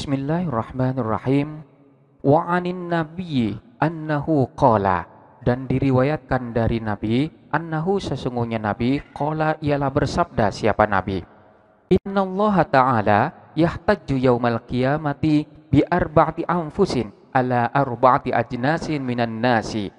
Bismillahirrahmanirrahim. Wa 'anin nabiyyi annahu qala, dan diriwayatkan dari Nabi, annahu sesungguhnya Nabi, qala ialah bersabda siapa Nabi. Innallaha ta'ala yahtajju yaumal qiyamati bi arba'ati anfusin ala arba'ati ajnasin minan nasi.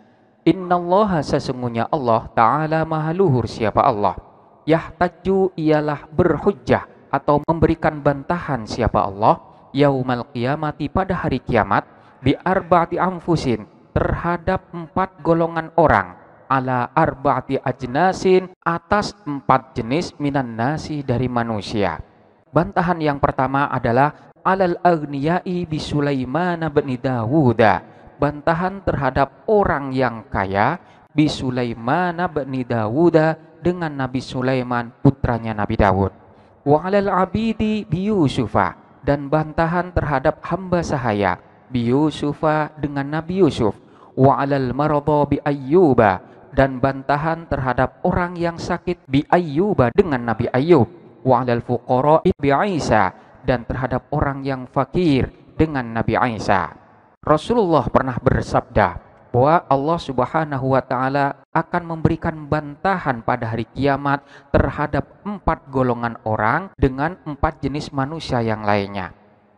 Innallaha sesungguhnya Allah ta'ala maha luhur siapa Allah. Yahtajju ialah berhujjah atau memberikan bantahan siapa Allah yaumal qiyamati pada hari kiamat bi arba'ati anfusin terhadap 4 golongan orang ala arba'ati ajnasin atas 4 jenis minan nasi dari manusia. Bantahan yang pertama adalah alal aghniyai bi Sulaiman bin Dawud. Bantahan terhadap orang yang kaya bi Sulaiman bin Dawud dengan Nabi Sulaiman putranya Nabi Dawud. Wa alal abidi bi Yusufa, dan bantahan terhadap hamba sahaya bi Yusufa dengan Nabi Yusuf. Wa alal maradha bi Ayyuba, dan bantahan terhadap orang yang sakit bi Ayyuba dengan Nabi Ayyub. Wa alal fuqara bi Isa, dan terhadap orang yang fakir dengan Nabi Isa. Rasulullah pernah bersabda bahwa Allah Subhanahu wa taala akan memberikan bantahan pada hari kiamat terhadap 4 golongan orang dengan 4 jenis manusia yang lainnya.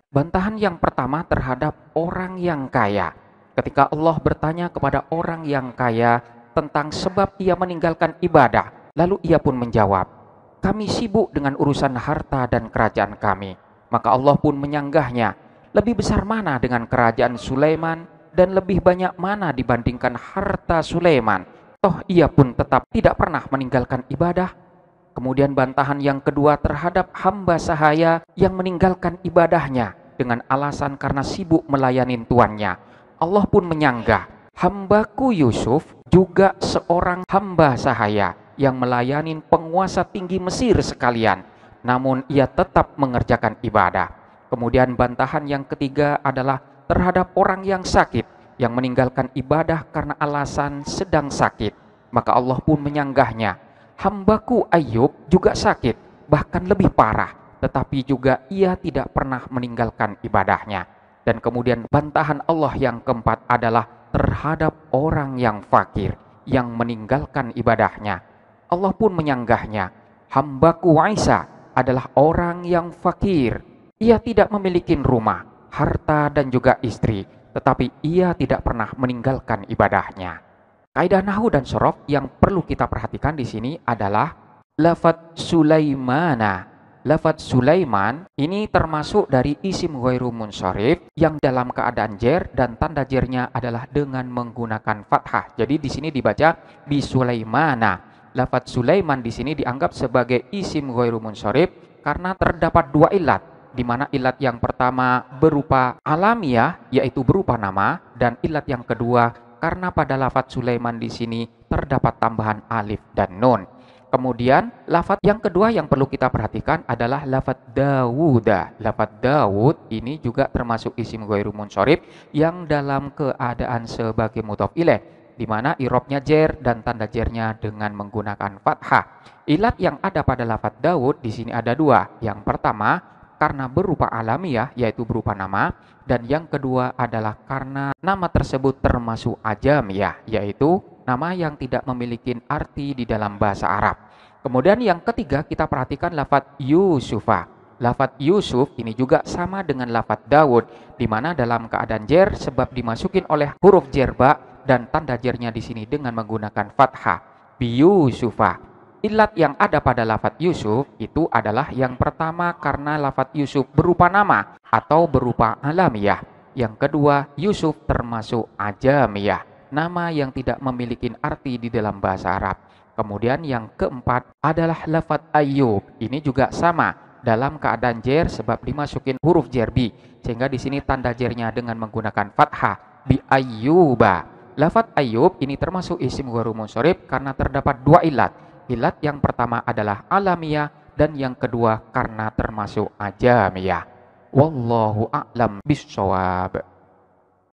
Bantahan yang pertama terhadap orang yang kaya. Ketika Allah bertanya kepada orang yang kaya tentang sebab ia meninggalkan ibadah, lalu ia pun menjawab, kami sibuk dengan urusan harta dan kerajaan kami. Maka Allah pun menyanggahnya, lebih besar mana dengan kerajaan Sulaiman dan lebih banyak mana dibandingkan harta Sulaiman? Toh ia pun tetap tidak pernah meninggalkan ibadah. Kemudian bantahan yang kedua terhadap hamba sahaya yang meninggalkan ibadahnya dengan alasan karena sibuk melayani tuannya. Allah pun menyanggah, hambaku Yusuf juga seorang hamba sahaya yang melayani penguasa tinggi Mesir sekalian, namun ia tetap mengerjakan ibadah. Kemudian bantahan yang ketiga adalah terhadap orang yang sakit yang meninggalkan ibadah karena alasan sedang sakit. Maka Allah pun menyanggahnya, hambaku Ayub juga sakit, bahkan lebih parah, tetapi juga ia tidak pernah meninggalkan ibadahnya. Dan kemudian bantahan Allah yang keempat adalah terhadap orang yang fakir yang meninggalkan ibadahnya. Allah pun menyanggahnya, hambaku Isa adalah orang yang fakir. Ia tidak memiliki rumah, harta dan juga istri, tetapi ia tidak pernah meninggalkan ibadahnya. Kaidah nahwu dan shorof yang perlu kita perhatikan di sini adalah lafadz Sulaimana. Lafadz Sulaiman ini termasuk dari isim ghairu munsharif yang dalam keadaan jer dan tanda jernya adalah dengan menggunakan fathah. Jadi di sini dibaca bi Sulaimana. Lafadz Sulaiman di sini dianggap sebagai isim ghairu munsharif karena terdapat 2 ilat, di mana ilat yang pertama berupa alamiah yaitu berupa nama, dan ilat yang kedua karena pada lafadz Sulaiman di sini terdapat tambahan alif dan nun. Kemudian lafadz yang kedua yang perlu kita perhatikan adalah lafadz Dawud. Lafadz Dawud ini juga termasuk isim ghairu munsharif yang dalam keadaan sebagai mudhof ilaih, di mana i'rabnya jer dan tanda jernya dengan menggunakan fathah. Ilat yang ada pada lafadz Dawud di sini ada 2. Yang pertama karena berupa alamiah yaitu berupa nama, dan yang kedua adalah karena nama tersebut termasuk ajamiyah yaitu nama yang tidak memiliki arti di dalam bahasa Arab. Kemudian yang ketiga kita perhatikan lafadz Yusufa. Lafadz Yusuf ini juga sama dengan lafadz Daud, di mana dalam keadaan jer sebab dimasukin oleh huruf jerba dan tanda jernya di sini dengan menggunakan fathah. Bi Yusufa. Ilat yang ada pada lafadz Yusuf itu adalah yang pertama karena lafadz Yusuf berupa nama atau berupa alamiah. Yang kedua, Yusuf termasuk ajamiyah, nama yang tidak memiliki arti di dalam bahasa Arab. Kemudian yang keempat adalah lafadz Ayyub. Ini juga sama dalam keadaan jer sebab dimasukin huruf jer bi, sehingga di sini tanda jernya dengan menggunakan fathah bi Ayyuba. Lafadz Ayyub ini termasuk isim ghairu munsharif karena terdapat 2 ilat. Ilat yang pertama adalah alamiah dan yang kedua karena termasuk ajamiyah. Wallahu a'lam bishawab.